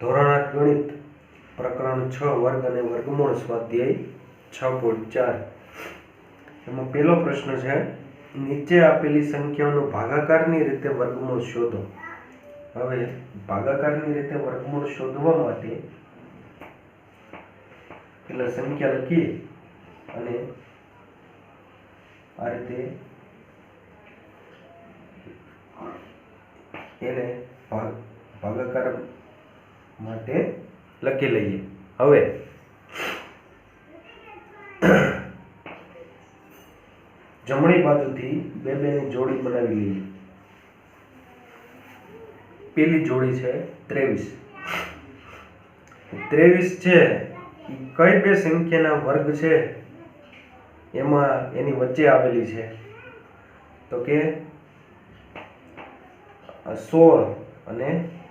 ધોરણ 8 ગણિત પ્રકરણ 6 વર્ગ અને વર્ગમૂળ સ્વાધ્યાય 6.4 એમાં પહેલો પ્રશ્ન છે, નીચે આપેલી સંખ્યાઓનો ભાગાકારની રીતે વર્ગમૂળ શોધો। હવે ભાગાકારની રીતે વર્ગમૂળ શોધવા માટે પેલા સંખ્યા લખીએ અને આ રીતે એને ભાગાકાર માટે લખી લઈએ। હવે જમણી બાજુથી બે ની જોડી બનાવી લઈએ। પેલી જોડી છે 23। 23 છે એ કઈ બે સંખ્યાના વર્ગ છે એમાં એની વચ્ચે આવેલી છે, તો કે 16 અને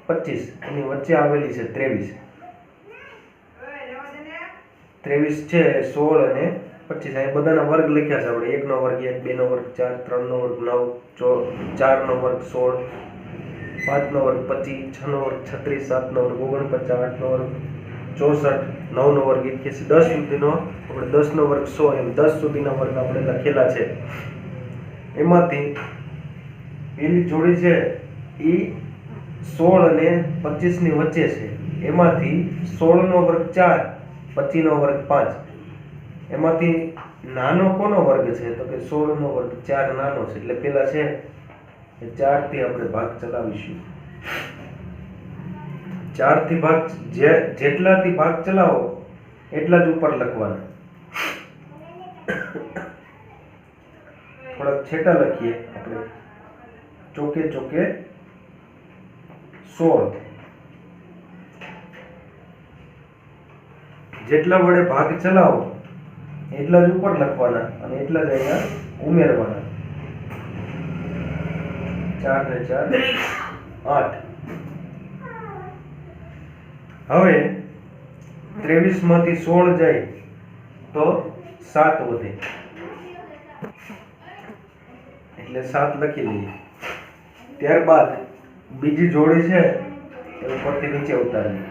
25 એની વચ્ચે આવેલી છે 23 છે 16 અને 25। આ બધાના વર્ગ લખ્યા છે આપણે, 1 નો વર્ગ 1, 2 નો વર્ગ 4, 3 નો વર્ગ 9, 4 નો વર્ગ 16, 5 નો વર્ગ 25, 6 નો વર્ગ 36, 7 નો વર્ગ 49, 8 નો વર્ગ 64, 9 નો વર્ગ 81, 10 સુધીનો આપણે 10 નો વર્ગ 100 એમ 10 સુધીના વર્ગ આપણે લખેલા છે। એમાંથી પેલી જોડી છે એ 16 અને 25 ની વચ્ચે છે। એમાંથી 16 નો વર્ગ 4, 25 નો વર્ગ 5, એમાંથી નાનો કોનો વર્ગ છે તો કે 16 નો વર્ગ 4 નાનો છે, એટલે પેલા છે એ 4 થી આપણે ભાગ ચલાવીશું। 4 થી ભાગ જેટલાથી ભાગ ચલાવો એટલા જ ઉપર લખવાના। થોડા છેટા લખીએ આપણે, ચોકે ચોકે 16 જેટલા વડે ભાગ ચલાવો એટલા જ ઉપર લખવાના અને એટલા જ અહીંયા ઉમેરવાના। 4 ને 4 8। હવે 23 માંથી 16 જાય તો 7 વધે, એટલે 7 લખી લઈએ। ત્યારબાદ બીજી જોડી છે એ ઉપરથી નીચે ઉતારીએ।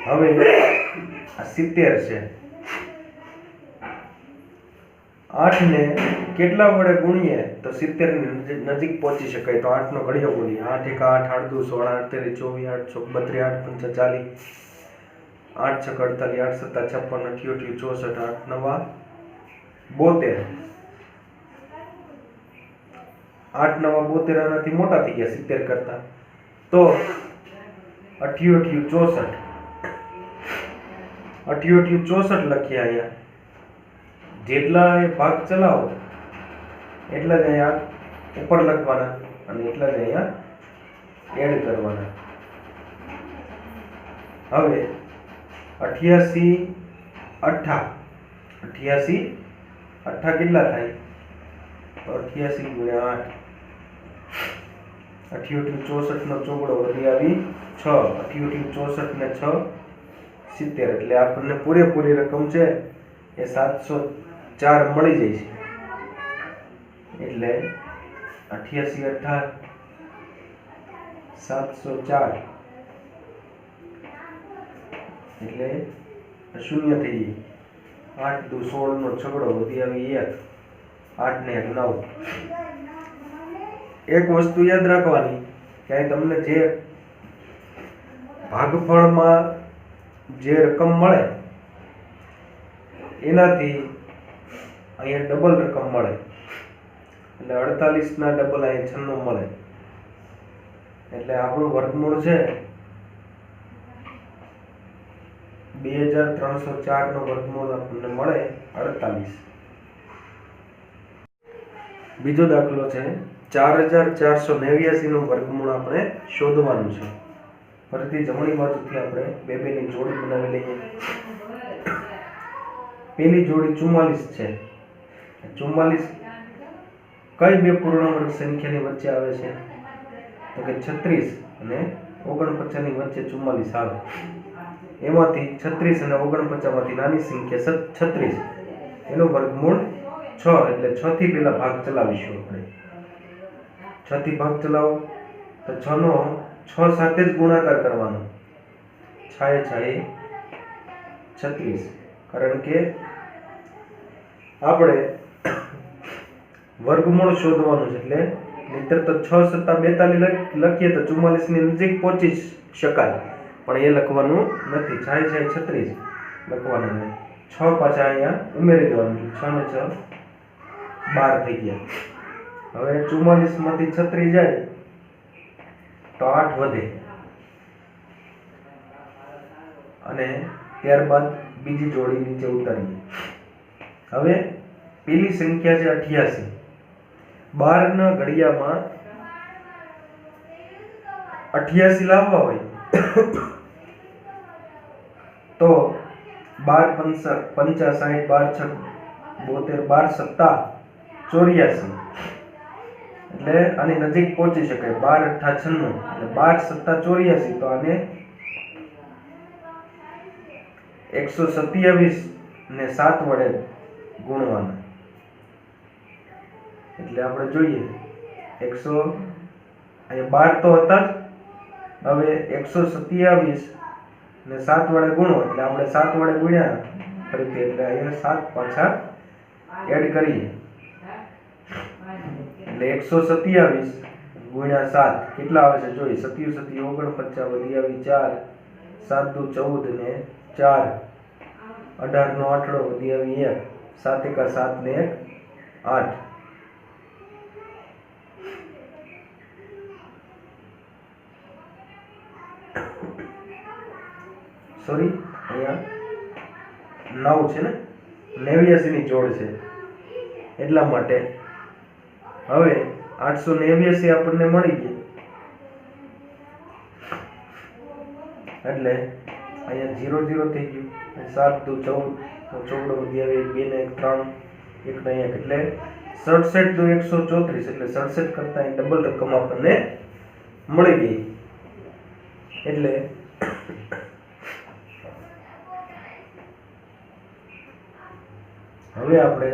હવે આ 70 છે, 8 ને કેટલા વડે ગુણીએ તો 70 ની નજીક પહોંચી શકાય, તો 8 નો ઘડિયો ગુણીએ। 8 1 8, 8 2 16, 8 3 24, 8 4 32, 8 5 40, 8 6 48, 7 56, 68, 8 9 72, 8 9 72 આનાથી મોટા થઈ ગયા 70 કરતા, તો 88 64, 88 64 લખીએ અહીંયા। જેટલા ભાગ ચલાવો એટલા જ અહીંયા ઉપર લખવાના અને એટલા જ અહીંયા એડ કરવાના। હવે 88 8 કેટલા થાય તો 88 ગુણ્યા 8, 88 64 નો ચોગડો વધી આવી 6, 88 64 ને 6 70, એટલે આપણને પૂરેપૂરી રકમ છે એ 704 મળી જાય છે। એટલે 88 8 704 એટલે શૂન્ય થઈ જાય। 8 2 16 નો છગડો વધી આવી 1, 8 ને 1 9। એક વસ્તુ યાદ રાખવાની કે તમને જે ભાગફળમાં જે રકમ મળે એનાથી અહીંયા ડબલ રકમ મળે, એટલે 48 ના ડબલ અહીંયા 96 મળે, એટલે આપણું વર્ગમૂળ છે 2304 નો વર્ગમૂળ આપણને મળે 48। બીજો દાખલો છે 4489 નું વર્ગમૂળ આપણે શોધવાનું છે। ફરીથી જમણી બાજુથી આપણે બે ની જોડી બનાવી લઈએ। પેલી જોડી 44 છે। 44 કઈ બે પૂર્ણાંક સંખ્યાની વચ્ચે આવે છે તો કે 36 અને 49 ની વચ્ચે 44 આવે। એમાંથી 36 અને 49 માંથી નાની સંખ્યા 36 એનું વર્ગમૂળ 6, એટલે 6 થી પહેલા ભાગ ચલાવીશું આપણે। 6 થી ભાગ ચલાવો તો 6 નો 6 સાથે જ ગુણાકાર કરવાનો, 6 6 36, કારણ કે આપણે વર્ગમૂળ શોધવાનું છે, એટલે નહીતર તો 6 સત્તા 42 લખીએ તો 44 ની નજીક પહોંચી શકાય, પણ એ લખવાનું નથી. 6 6 36 લખવાનું નહીં. 6 પાછા અહીંયા ઉમેરી દેવાનું, 6 ને 6 12 થઈ ગયા. હવે 44 માંથી 36 જાય તો 8 વધે, અને ત્યારબાદ બીજી જોડી નીચે ઉતારીએ. હવે પેલી સંખ્યા છે 88. 12 ના ઘડિયામાં 88 લાવવા હોય તો 12 પંચા 60, 12 6 72, 12 સત્તા 84, એટલે આની નજીક પહોંચી શકાય. 12 અઠ્ઠા 96, એટલે 12 સત્તા 84, તો આને 127 ને 7 વડે ગુણવાના. એટલે આપણે જોઈએ 100, અહીંયા 12 તો હતા જ, હવે 127 ને 7 વડે ગુણો, એટલે આપણે 7 વડે ગુણ્યા ફરીથી, એટલે અહીંયા 7 પાછા એડ કરીએ, એટલે 127 ગુણ્યા 7 કેટલા આવે છે જોઈએ. 27 7 49, વધી આવી 4, 7 દુ 14 ને 4, 18 નો આઠડો વધી આવી 1, 7 એકા 7 ને 1 8. સોરી, અહીંયા 9 છે ને, 89 ની જોડ છે, એટલા માટે હવે 889 આપણને મળી ગઈ. એટલે અહીંયા 0 0 થઈ ગયું. 7 દુ 14, 14 વધી આવી 2 ને 1 3, 1 ને 1, એટલે 67 દુ 134, એટલે 67 કરતા ડબલ રકમ આપણને મળી ગઈ. એટલે હવે આપણે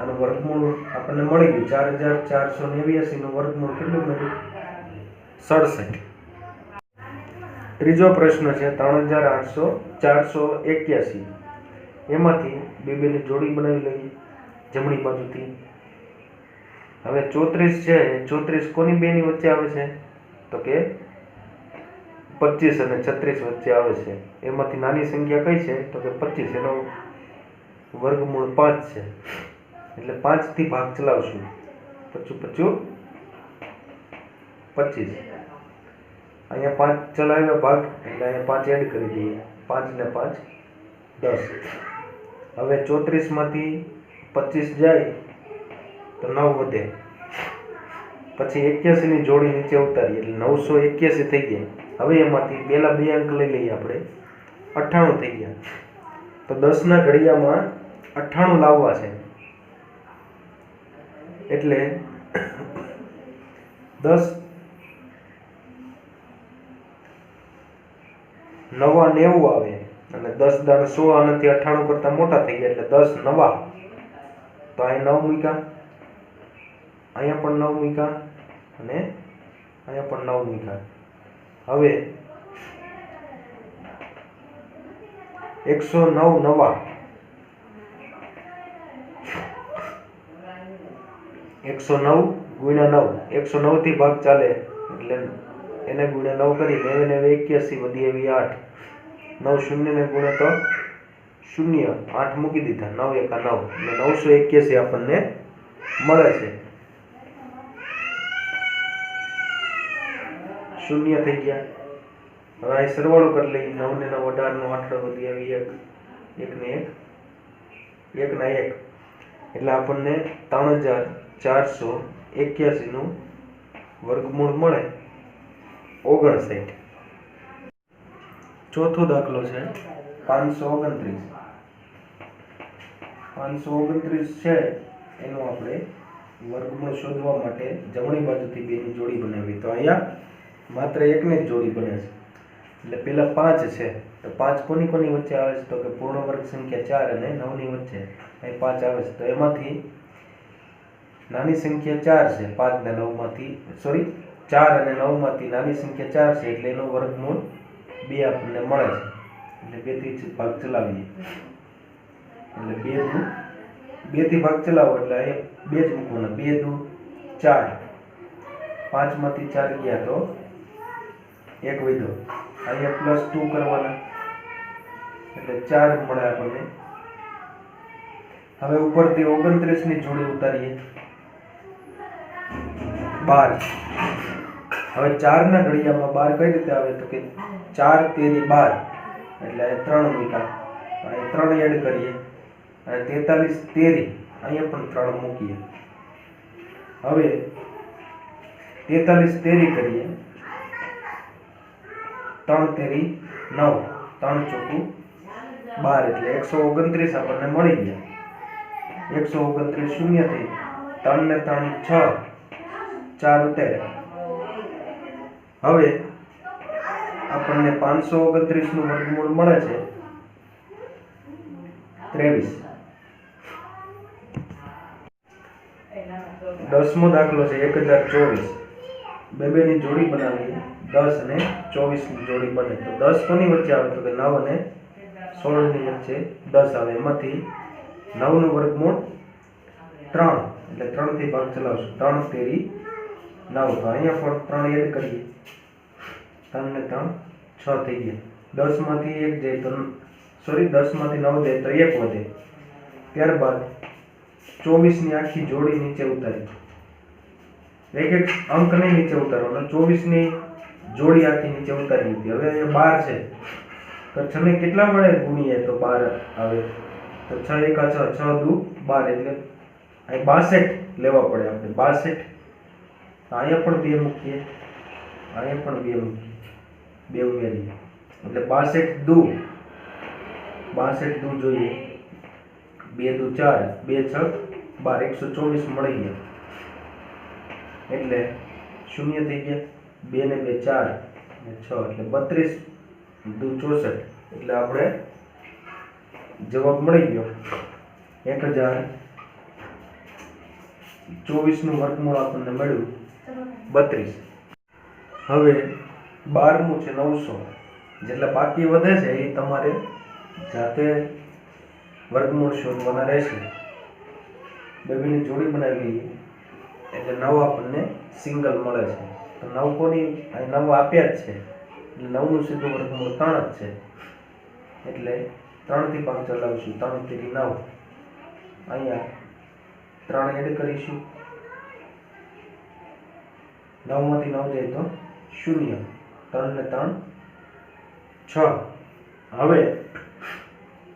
આનું વર્ગમૂળ આપણને મળી ગયું. 4489 નું વર્ગમૂળ કેટલું મળ્યું? 67. ત્રીજો પ્રશ્ન છે 3881. એમાંથી બે ની જોડી બનાવી લઈએ જમણી બાજુથી. હવે 34 છે, 34 કોની બે ની વચ્ચે આવે છે? તો કે 25 અને 36 વચ્ચે આવે છે. એમાંથી નાની સંખ્યા કઈ છે? તો કે 25, એનો વર્ગમૂળ 5 છે, એટલે 5 થી ભાગ ચલાવશું. 25 25, અહીંયા 5 ચલાવ્યા ભાગ, એટલે અહીંયા 5 એડ કરી દઈએ. 5 ને 5 10. હવે 34 માંથી 25 જાય તો 9 વધે, પછી 81 ની જોડી નીચે ઉતારીએ, એટલે 981 થઈ ગયા. હવે એમાંથી પહેલા બે અંક લઈ લઈએ આપણે, 98 થઈ ગયા. તો 10 ના ઘડિયામાં 98 લાવવા છે, એટલે 10 નવા 90 આવે, અને 10 દાણ 100 આનાથી 98 કરતા મોટા થઈ ગયા, એટલે 10 નવા. તો અહીં 9 મૂક્યા, અહીંયા પણ 9 મૂક્યા, અને અહીંયા પણ 9 મૂક્યા. હવે 109 નવા, 109 ગુણ્યા 9, 109 થી ભાગ ચાલે, એટલે એને ગુણ્યા 9 કરી 9 ને 81 વધી આવી 8, 9 શૂન્ય ને ગુણ્યા તો 0, 8 મૂકી દીધા, 9 એકા 9, એટલે 981 આપણને મળે છે. 0 થઈ ગયા. હવે અહીં સરવાળો કરી લઈએ. 9 ને 9 18 નો 8 વધી આવી 1, 1 ને 1, 1 ના 1, એટલે આપણને 3481 નું વર્ગમૂળ મળે 59. ચોથો દાખલો છે 529. 529 છે, એનું આપણે વર્ગમૂળ શોધવા માટે જમણી બાજુથી બે ની જોડી બનાવી. તો અહીંયા માત્ર એકની જ જોડી બને છે, એટલે પેલા 5 છે, તો 5 કોની કોની વચ્ચે આવે છે? તો કે પૂર્ણ વર્ગ સંખ્યા 4 અને 9 ની વચ્ચે અહીં 5 આવે છે. તો એમાંથી નાની સંખ્યા 4 છે, 5 ને 9 માંથી, સોરી 4 અને 9 માંથી નાની સંખ્યા 4 છે એટલે એનો વર્ગમૂળ 2 આપણને મળે છે. એટલે 2 થી ભાગ ચલાવીએ એટલે 2 થી ભાગ ચલાવો એટલે અહીંયા 2 જ મૂકવાના. 2 દુ 4, 5 માંથી 4 ગયા તો 1 વધ્યો. અહીંયા +2 કરવાના એટલે 4 મળે આપણને. હવે ઉપરથી 29 ની જોડી ઉતારીએ 12. હવે 4 ના ઘડિયામાં 12 કઈ રીતે આવે તો કે 4 તેરી 12 એટલે 3 મૂક્યા. અહીંયા 3 એડ કરીએ અને 43 તેરી અહીંયા પણ 3 મૂકીએ. હવે 43 તેરી કરીએ 3 તેરી 9, 3 ચોકું 12 એટલે 129 આપણને મળી ગયા. 129 શૂન્ય થઈ, 3 ને 3 6, 4 ઉતાર્યા. હવે આપણને 529 નું વર્ગમૂળ મળે છે 23. 10મો દાખલો છે 1024. બે ની જોડી બનાવીએ 10 અને 24 ની જોડી બને તો 10 કોની વચ્ચે આવે તો કે 9 અને 16 ની વચ્ચે 10 આવે. એમાંથી 9 નું વર્ગમૂળ 3 એટલે 3 થી ભાગ ચલાવશું. 3 તેરી 9 તો અહીંયા પણ 3 એડ કરીએ. 3 ને 3 6 થઈ ગયા. 10 માંથી 1 જાય તો 10 માંથી 9 જાય તો 1 વધે. ત્યારબાદ 24 ની આખી જોડી નીચે ઉતારી. એક એક અંક નહીં નીચે ઉતારવાનો. 24 ની જોડી આખી નીચે ઉતારી હતી. હવે અહીંયા 12 છે તો 6 ને કેટલા વડે ગુણીએ તો 12 આવે તો 6 એકા 6, 6 દુ 12 એટલે અહીં 62 લેવા પડે આપણે. 62 અહીંયા પણ 2 મૂકીએ, અહીંયા પણ 2 મૂકીએ, 2 ઉમેરીએ એટલે 62 દુ 62 દુ જોઈએ 2 દુ 4, 2 6 12, 124 મળી ગયા. એટલે 0 થઈ ગયા. 2 ને 2 4 અને 6 એટલે 32 દુ 64 એટલે આપણે જવાબ મળી ગયો 1024 નું વર્ગમૂળ આપણને મળ્યું 32. હવે 12મું છે 900. જેટલા બાકી વધે છે એ તમારે જાતે વર્ગમૂળ શોધવાના રહેશે. બેની જોડી બનાવી લઈએ એટલે 9 આપણને સિંગલ મળે છે. તો 9 કોની અહીં 9 આપ્યા જ છે એટલે 9 નું સીધું વર્ગમૂળ 3 જ છે એટલે 3 થી ભાગ ચલાવીશું. 3 તેરી 9 અહીંયા 3 એડ કરીશું. 9 માંથી 9 જાય તો 0, 3 ને 3 6. હવે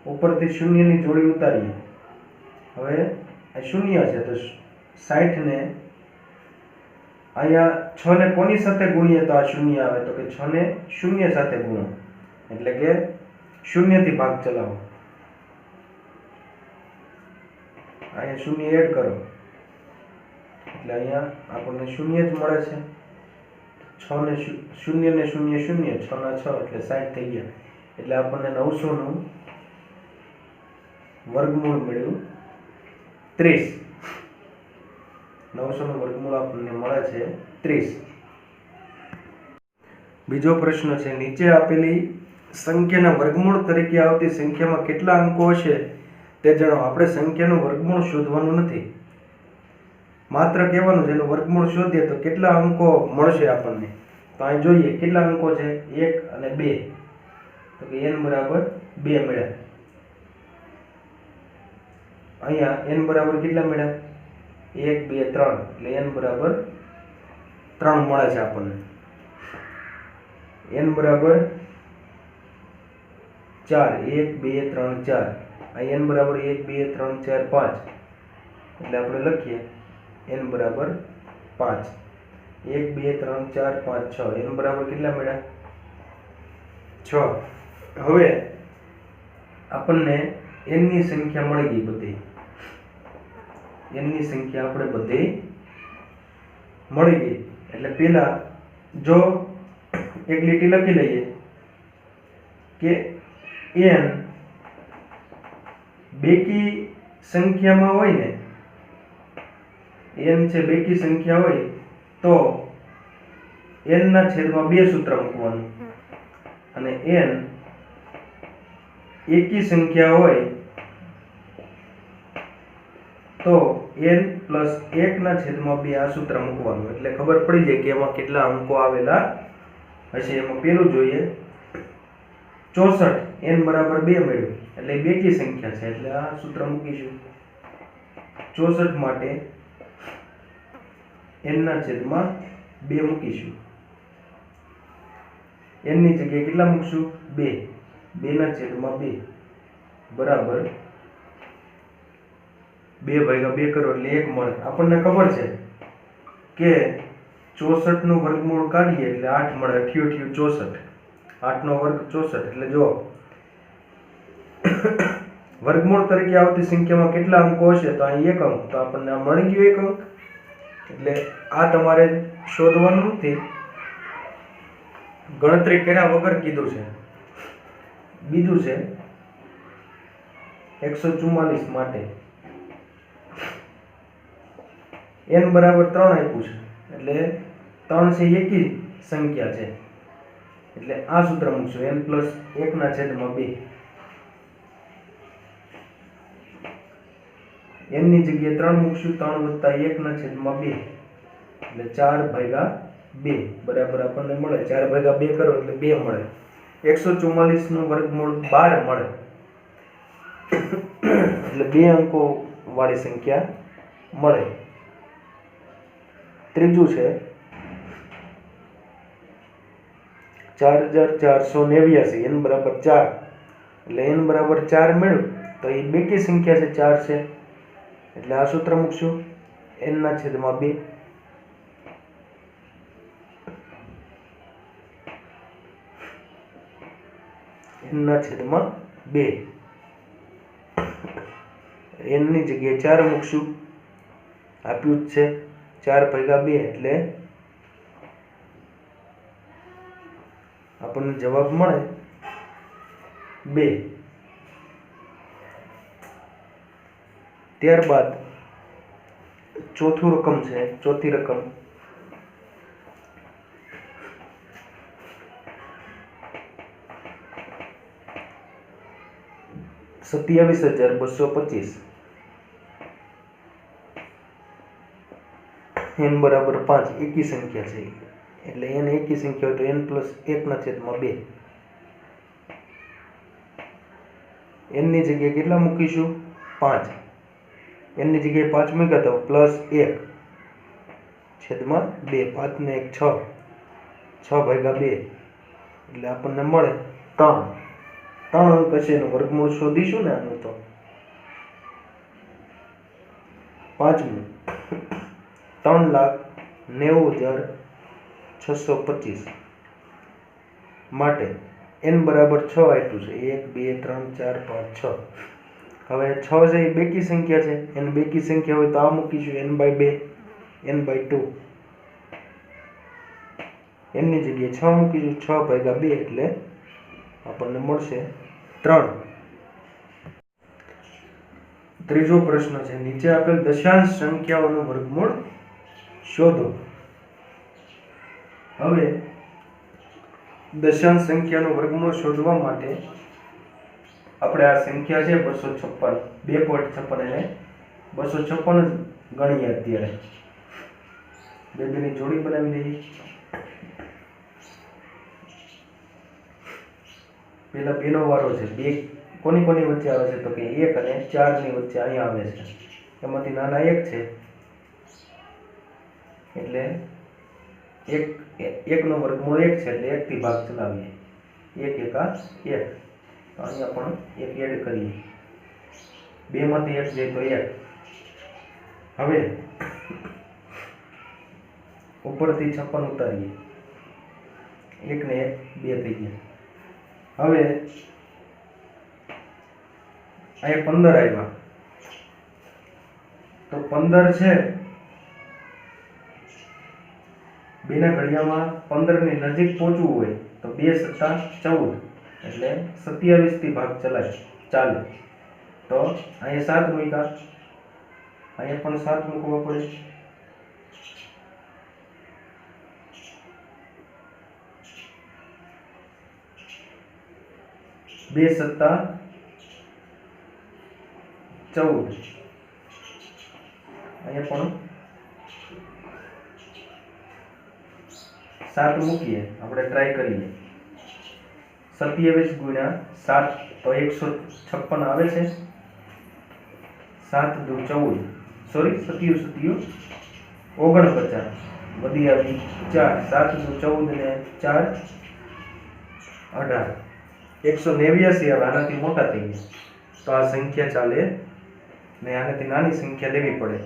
ઉપરથી 0 ની જોડી ઉતારીએ. હવે આ 0 છે તો 60 ને અહીંયા 6 ને કોની સાથે ગુણીએ તો આ 0 આવે તો કે 6 ને 0 સાથે ગુણો એટલે કે 0 થી ભાગ ચલાવો. અહીંયા 0 એડ કરો એટલે અહીંયા આપણને 0 જ મળે છે. 6 ને 0 ને 0 0, 6 ના 6 એટલે 60 થઈ ગયા. એટલે આપણને 900 નું વર્ગમૂળ મળ્યું 30. 900 નું વર્ગમૂળ આપણને મળે છે 30. બીજો પ્રશ્ન છે નીચે આપેલી સંખ્યાના વર્ગમૂળ તરીકે આવતી સંખ્યામાં કેટલા અંકો છે તે જણાવો. આપણે સંખ્યાનું વર્ગમૂળ શોધવાનું નથી, માત્ર કહેવાનું છે એનું વર્ગમૂળ શોધીએ તો કેટલા અંકો મળશે આપણને. તો અહીં જોઈએ કેટલા અંકો છે 1 અને 2 તો કે n બરાબર 2 મળ્યા. અહીંયા n બરાબર કેટલા મળ્યા 1 2 3 એટલે n બરાબર 3 મળે છે આપણને. n બરાબર 4 1 2 3 4. અહીં n બરાબર 1 2 3 4 5 એટલે આપણે લખીએ n બરાબર 5. 1 2 3 4 5 6 n બરાબર કેટલા મળ્યા 6. હવે આપણને n ની સંખ્યા મળી ગઈ બધી. n ની સંખ્યા આપણે બધી મળી ગઈ એટલે પહેલા જો એક લીટી લખી લઈએ કે n બેકી સંખ્યામાં હોય ને, n છે બેકી સંખ્યા હોય તો n ના છેદમાં 2 સૂત્ર મૂકવાનું અને n એકી સંખ્યા હોય તો n પ્લસ 1 ના છેદમાં 2 આ સૂત્ર મૂકવાનું એટલે ખબર પડી જાય કે એમાં કેટલા અંકો આવેલા હશે. એમાં પેલું જોઈએ 64 n બરાબર 2 મળ્યું એટલે બેકી સંખ્યા છે એટલે આ સૂત્ર મૂકીશું. 64 માટે n ના છેદમાં 2 મૂકીશું. n ની જગ્યાએ કેટલા મૂકશું? 2. 2 ના છેદમાં 2 બરાબર 2 ભાગ્યા 2 કરો એટલે 1 મળે. આપણને ખબર છે કે 64 નું વર્ગમૂળ કાઢીએ એટલે 8 મળે. 8 64 8 નો વર્ગ 64 એટલે જો વર્ગમૂળ તરીકે આવતી સંખ્યામાં કેટલા અંકો હશે તો અહીં 1 અંક, તો આપણને આ મળી ગયો 1 અંક. એટલે આ તમારે શોધવાનું નથી, ગણતરી કર્યા વગર કીધું છે. બીજું છે 144 માટે n બરાબર 3 આપ્યું છે એટલે 3 છે એકી સંખ્યા છે એટલે આ સૂત્ર મૂકશું n પ્લસ 1 ના છેદમાં 2. n ની જગ્યાએ 3 મૂકશું. 3 વત્તા 1 ના છેદમાં 2 એટલે 4 ભાગ્યા 2 બરાબર આપણને મળે. 4 ભાગ્યા 2 કરો એટલે 2 મળે. 144 નું વર્ગમૂળ 12 મળે એટલે 2 અંકો વાળી સંખ્યા મળે. ત્રીજું છે 4489 n બરાબર 4 એટલે n બરાબર 4 મળ્યું તો એ બેકી સંખ્યા છે 4 છે એટલે આ સૂત્ર મૂકશું n ના છેદમાં 2. n ના છેદમાં 2 n ની જગ્યાએ 4 મૂકશું. આપ્યું જ છે 4 ભાગ્યા 2 એટલે આપણને જવાબ મળે 2. ત્યારબાદ ચોથી રકમ 27225 n બરાબર 5 એકી સંખ્યા છે એટલે n એકી સંખ્યા હોય તો n પ્લસ 1 ના છેદમાં 2. n ની જગ્યાએ કેટલા મૂકીશું? 5. n ની જગ્યાએ 5 મૂક્યા તો પ્લસ 1 છેદમાં 2. 5 ને 1 6 6 ભાગ્યા 2 એટલે આપણને મળે 3. 3 અંક હશે એનું વર્ગમૂળ શોધીશું ને આનું તો પાંચમું 3,90,625 માટે n બરાબર 6 આપ્યું છે 1 2 3 4 5 6. હવે 6 છે એ બેકી સંખ્યા છે, n બેકી સંખ્યા હોય તો આ મૂકીશું n/2 n/2. n ની જગ્યાએ 6 મૂકીશું. 6 ભાગ્યા 2 એટલે આપણને મળશે 3. ત્રીજો પ્રશ્ન છે નીચે આપેલ દશાંશ સંખ્યાઓનું વર્ગમૂળ શોધો. હવે દશાંશ સંખ્યાનું વર્ગમૂળ શોધવા માટે આપણે આ સંખ્યા છે 256 2.56 એને 256 જ ગણીએ. અત્યારે બેની જોડી બનાવી દઈએ. પેલા બેનો વારો છે. 2 કોની વચ્ચે આવે છે તો કે 1 અને 4 ની વચ્ચે અહીંયા આવે છે. એમાંથી નાના 1 છે એટલે 1 નો વર્ગમૂળ 1 છે એટલે 1 થી ભાગ ચલાવીએ. 1 એકા 1 તો અહીંયા પણ 1 એડ કરીએ. 2 માંથી 1 જાય તો 1. હવે ઉપરથી 56 ઉતારીએ. 1 ને 1 2 થઈ ગયા. હવે અહીંયા 15 આવ્યા તો 15 છે બેના ઘડિયામાં 15 ની નજીક પહોંચવું હોય તો 2 સત્તા 14 એટલે 27 થી ભાગ ચાલે તો અહીંયા 7 મૂક્યા. અહીંયા પણ 7 મૂકવા પડે. 2 સત્તા 14, અહીંયા પણ 7 મૂકીએ, આપણે ટ્રાય કરીએ. 27 ગુણ્યા 7 તો 156 આવે છે. 7 દુ 14, સોરી 27 49, વધી આવી 4. 7 દુ 14 ને 4 18, 189. હવે આનાથી મોટા થઈ ગયા તો આ સંખ્યા ચાલે ને, આનાથી નાની સંખ્યા લેવી પડે.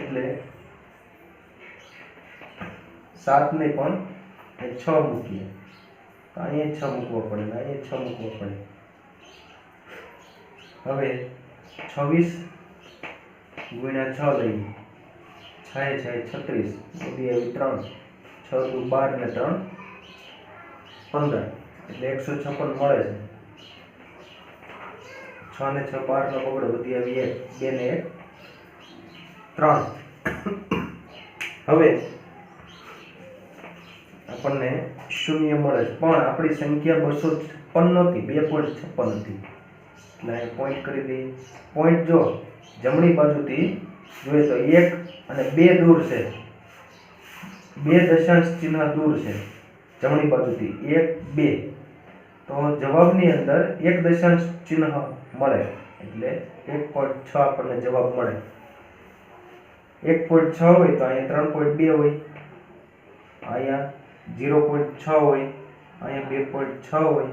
એટલે 7 ને પણ 6 મૂકીએ તો અહીંયા 6 મૂકવો પડે ને અહીંયા 6 મૂકવો પડે. હવે 26 ગુણ્યા 6 લઈએ, 6 6 36, બધી આવી 3, 6 દુ 12 ને 3 15, એટલે 156 મળે છે. 6 ને 6 12 નો બગડો, વધી આવી 1, 2 ને 1 3. હવે આપણને શૂન્ય મળે છે, પણ આપણી સંખ્યા 256 નહોતી, 2.56 હતી. એટલે અહીં પોઈન્ટ કરી દઈએ. પોઈન્ટ જો જમણી બાજુથી જોઈએ તો 1 અને 2 દૂર છે, 2 દશાંશ ચિહ્ન દૂર છે જમણી બાજુથી, 1 2. તો જવાબની અંદર 1 દશાંશ ચિહ્ન મળે એટલે 1.6 આપણને જવાબ મળે. 1.6 હોય તો અહીંયા 3.2 હોય, અહીંયા 0.6 હોય, અહીંયા 2.6 હોય,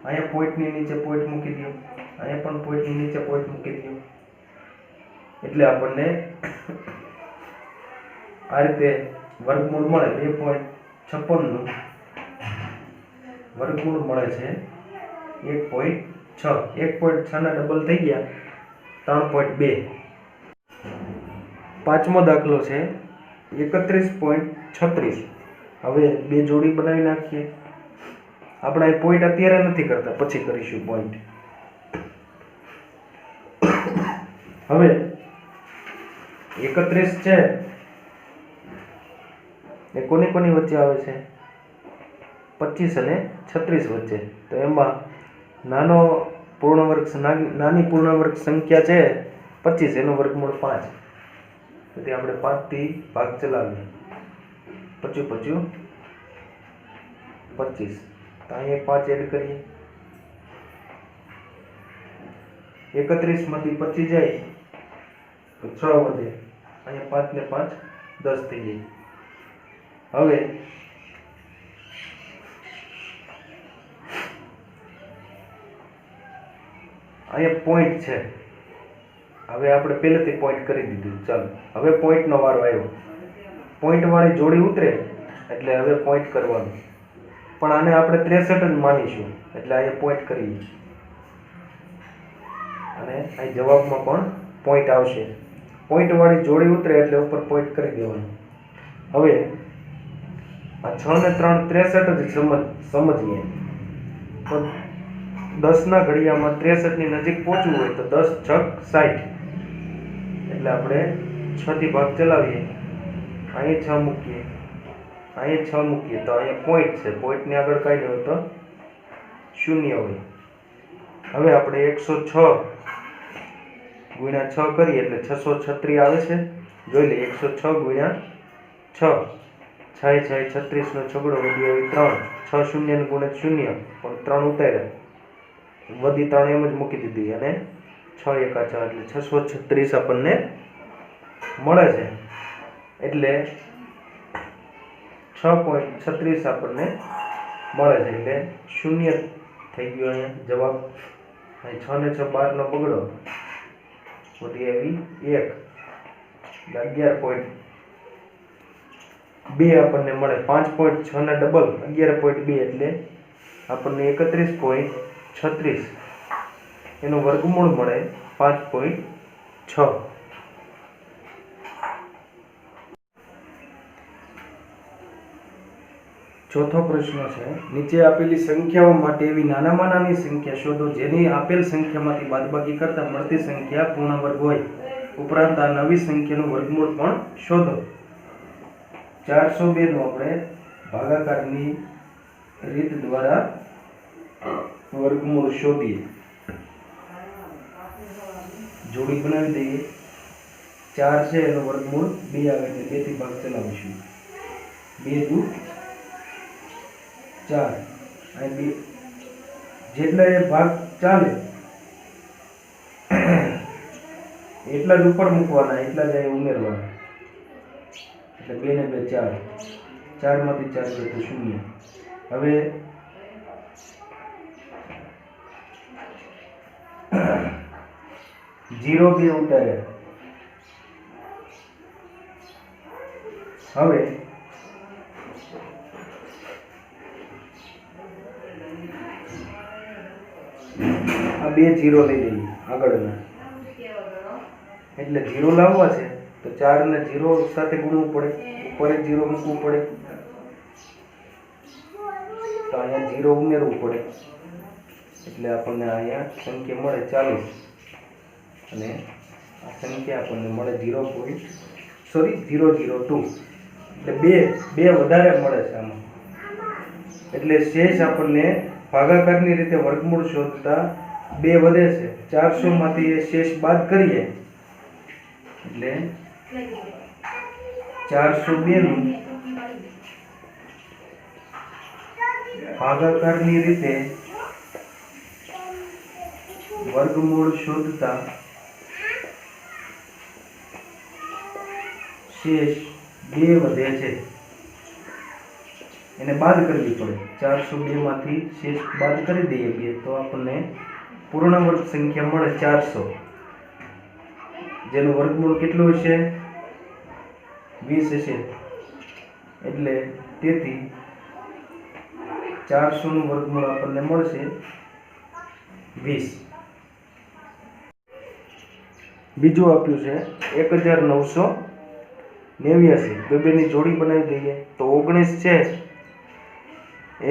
અહીંયા પોઈન્ટની નીચે પોઈન્ટ મૂકી દો, અહીંયા પણ પોઈન્ટની નીચે પોઈન્ટ મૂકી દો. એટલે આપણને આ રીતે વર્ગમૂળ મળે. 2.56 નું વર્ગમૂળ મળે છે 1.6. 1.6 ના ડબલ થઈ ગયા 3.2. પાંચમો દાખલો છે 31.36. હવે બે જોડી બનાવી નાખીએ. આપણે આ પોઈન્ટ અત્યારે નથી કરતા, પછી કરીશું પોઈન્ટ. હવે 31 છે એ કોની કોની વચ્ચે આવે છે? 25 અને 36 વચ્ચે. તો એમાં નાની પૂર્ણવર્ગ સંખ્યા છે 25, એનો વર્ગમૂળ 5. તેથી આપણે 5 થી ભાગ ચલાવીએ. 25 25, તો અહીંયા 5 એડ કરીએ. 31 માંથી 25 જાય તો 6 વધે, અહીંયા 5 ને 5 10 થઈ જાય. હવે અહીંયા પોઈન્ટ છે, હવે આપણે પહેલેથી પોઈન્ટ કરી દીધું. ચાલો હવે પોઈન્ટનો વારો આવ્યો. પોઈન્ટ વાળી જોડી ઉતરે એટલે હવે પોઈન્ટ કરવાનું, પણ આને આપણે 63 જ માનીશું એટલે અહીંયા પોઈન્ટ કરીએ અને અહીં જવાબમાં પણ પોઈન્ટ આવશે. પોઈન્ટ વાળી જોડી ઉતરે એટલે ઉપર પોઈન્ટ કરી દેવાનું. હવે આ 6 ને 3 63 જ સમજીએ. તો 10 ના ઘડિયામાં 63 ની નજીક પહોંચવું હોય તો 10 6 60, એટલે આપણે 6 થી ભાગ ચલાવીએ. અહીંયા 6 મૂકીએ, અહીંયા 6 મૂકીએ તો અહીંયા પોઈન્ટ છે. પોઈન્ટની આગળ કાંઈ હોય તો 0 હોય. હવે આપણે 106 ગુણ્યા 6 કરીએ એટલે 636 આવે છે. જોઈ લઈએ. 106 ગુણ્યા 6, 6 6 36 નો છગડો, વધી આવી 3. 6 શૂન્ય ને ગુણે 0, પણ 3 ઉતાર્યા, વધી 3 એમ જ મૂકી દીધી અને 6 એકા 6 એટલે 636 આપણને મળે છે. એટલે 6.36 આપણને મળે છે. એટલે 0 થઈ ગયો અહીંયા જવાબ. અહીં 6 ને 6 12 નો બગડો, વધી આવી 1, 11.2 આપણને મળે. 5.6 ના ડબલ 11.2 એટલે આપણને 31.36 એનું વર્ગમૂળ મળે 5.6. ચોથો પ્રશ્ન છે, નીચે આપેલી સંખ્યાઓ માટે એવી નાનામાં નાની સંખ્યા શોધો જેની આપેલ સંખ્યામાંથી બાદબાકી કરતા મળતી સંખ્યા પૂર્ણ વર્ગ હોય. ઉપરાંત આ નવી સંખ્યાનું વર્ગમૂળ પણ શોધો. 402 નો આપણે ભાગાકારની રીત દ્વારા વર્ગમૂળ શોધીએ. જોડી બનાવી દઈએ. 4 છે એનો વર્ગમૂળ 2 આવે એટલે 2 થી ભાગ ચલાવીશું. 2 દુ 4 અને 2 જેટલા એ ભાગ ચાલે એટલા જ ઉપર મૂકવાના, એટલા જ અહીં ઉમેરવાના. એટલે 2 ને 2 4, 4 માંથી 4 ગયો તો 0. હવે 0 2 ઉતાર્યા. હવે આ 2 0 લઈ લઈએ આગળના. એટલે 0 લાવવા છે તો 4 ને 0 સાથે ગુણવું પડે, ઉપર 0 મૂકવું પડે, તો અહીંયા 0 ઉમેરવું પડે. એટલે આપણને અહીંયા સંખ્યા મળે 40 અને આ સંખ્યા આપણને મળે 0.002. એટલે બે વધારે મળે છે આમાં. એટલે શેષ આપણને ભાગાકારની રીતે વર્ગમૂળ શોધતા 2 વધે છે. 400 માંથી એ શેષ બાદ કરીએ એટલે 402 નું ભાગાકારની રીતે વર્ગમૂળ શોધતા શેષ 2 વધે છે. એને બાદ કરવી પડે. 402 માંથી શેષ બાદ કરી દઈએ 2 તો આપણને પૂર્ણ વર્ગ સંખ્યા મળે 400, જેનું વર્ગમૂળ કેટલું હશે? 20 હશે. એટલે તેથી 400 નું વર્ગમૂળ આપણને મળશે 20. બીજું આપ્યું છે 1989. બેની જોડી બનાવી દઈએ તો 19 છે એ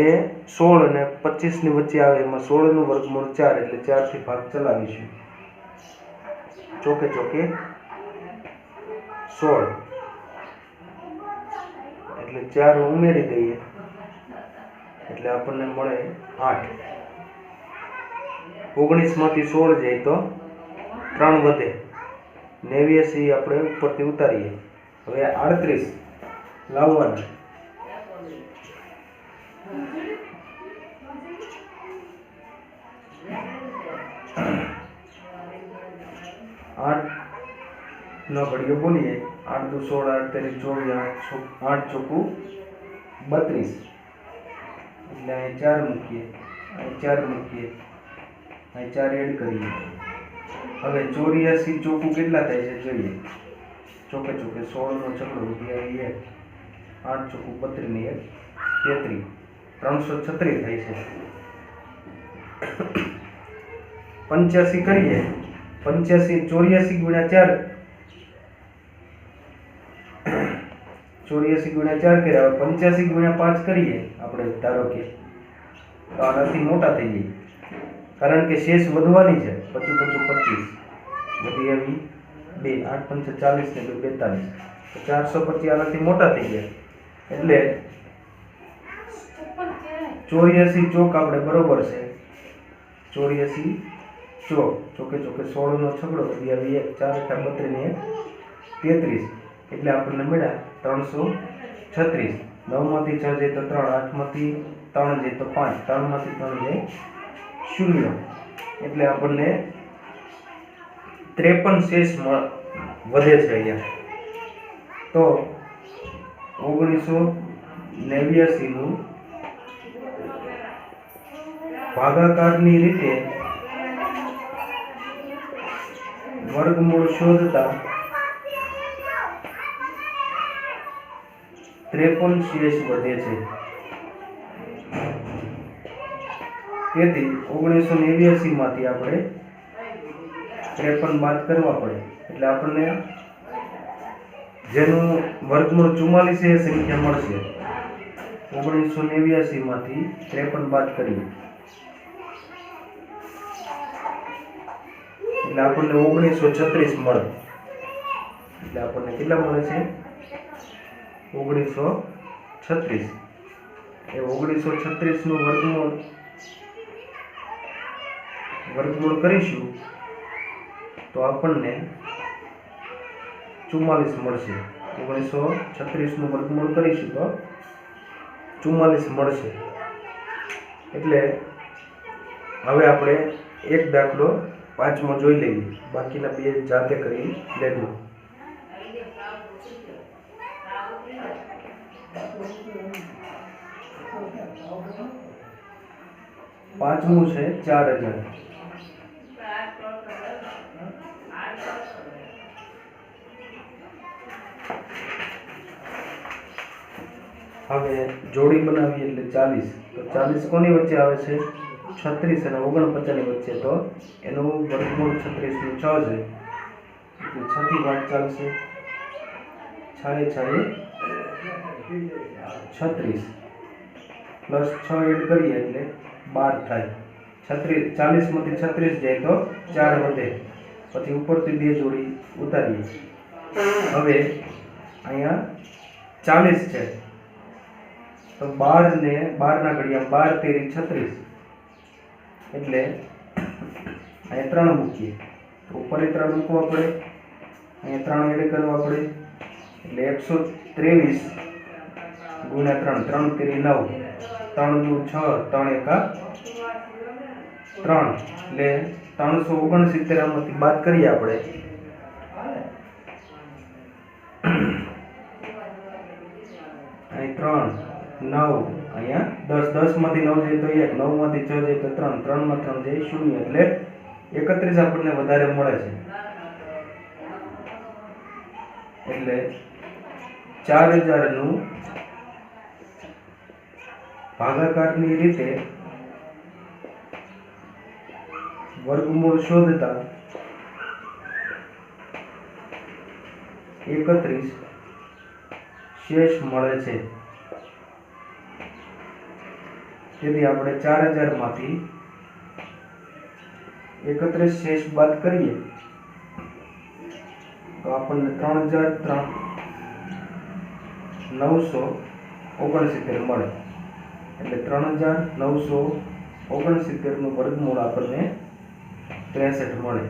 16 અને 25 ની વચ્ચે આવે. એમાં 16 નું વર્ગમૂળ 4 એટલે 4 થી ભાગ ચલાવીશું. ચોકે ચોકે 16 એટલે 4 ઉમેરી દઈએ એટલે આપણને મળે 8. 19 માંથી 16 જાય તો 3 વધે. 89 આપણે ઉપરથી ઉતારીએ. હવે 38 લાવવાના. 8 નો ઘડીઓ બોલીએ. 8 દુ 16, 8 તેરી 24, 8 ચોકું 32. એટલે અહીં 4 મૂકીએ, અહીં 4 મૂકીએ, અહીં 4 એડ કરીએ. હવે 84 ચોકું કેટલા થાય છે જોઈએ. ચોકે ચોકે 16 નો ચકડો ઉઠી આવી 8 ચોકું 32 ને 1 33, 336 થાય છે. 85 કરીએ. 85 84 ગુણ્યા 4, 84 ગુણ્યા 4 કર્યા. 85 ગુણ્યા 5 કરીએ આપણે, ધારો કે તો આનાથી મોટા થઈ જાય, કારણ કે શેષ વધવાની છે. 25 25 વધી આવી 2, 8 5 40 ને 2 42, તો 425 આનાથી મોટા થઈ ગયા. એટલે 84 ચોક આપણે બરોબર છે. 84 ચોક, ચોકે ચોકે 16 નો છગડો વધી આવી 1, 4 32 ને 33, એટલે આપણને મળ્યા 336. 9 માંથી 6 જાય તો 3, 8 માંથી 3 જાય તો 5, 3 માંથી 3 જાય 0, એટલે આપણને 53 શેષ વધે છે અહીંયા. તો 1989 નું ભાગાકારની રીતે વર્ગમૂળ શોધતા 53 શેષ વધે છે. તેથી 1989 માંથી આપણે 53 બાદ કરવા પડે. એટલે આપણને જેનું વર્ગમૂળ 44 છે એ સંખ્યા મળશે. 1989 માંથી 53 બાદ કરીએ એટલે આપણને 1936 મળે. એટલે આપણને કેટલા મળે છે? 1936. એ 1936 નું વર્ગમૂળ વર્ગમૂળ કરીશું તો આપણને 44 મળશે. 1936 નું વર્ગમૂળ કરીશું તો 44 મળશે. એટલે હવે આપણે એક દાખલો પાંચમો જોઈ લઈએ, બાકીના બે જાતે કરી લેજો. પાંચમું છે 4000. હવે જોડી બનાવીએ એટલે 40. તો 40 કોની વચ્ચે આવે છે? 36 અને 49 ની વચ્ચે. તો એનું વર્ગમૂળ 36 નું 6 છે, એટલે 6 થી ભાગ ચાલશે. 6 36 પ્લસ 6 એડ કરીએ એટલે 12 થાય. 40 માંથી 36 જાય તો 4 વધે, પછી ઉપરથી બે જોડી ઉતારીએ. હવે અહીંયા 40 છે તો 12 ને 12 ના ઘડિયા 12 તેરી 36, એટલે અહીંયા 3 મૂકીએ તો ઉપર 3 મૂકવા પડે, અહીંયા 3 એડ કરવા પડે, એટલે 123 ગુણ્યા 3, 3 તેરી 9, 3 દુ 6, 3 એકા 3, એટલે 369 આમાંથી બાદ કરીએ આપણે. અહીં 3 9, અહીંયા 10, 10 માંથી 9 જાય તો 1, 9 માંથી 6 જાય તો 3, 3 માં 3 જાય 0, એટલે 31 આપણને વધારે મળે છે. એટલે 4000 નું ભાગાકારની રીતે વર્ગમૂળ શોધતા 31 શેષ મળે છે. તેથી આપણે 4000 માંથી 31 શેષ બાદ કરીએ તો આપણને 3969 મળે. એટલે 3969 નું વર્ગમૂળ આપણને 63 મળે.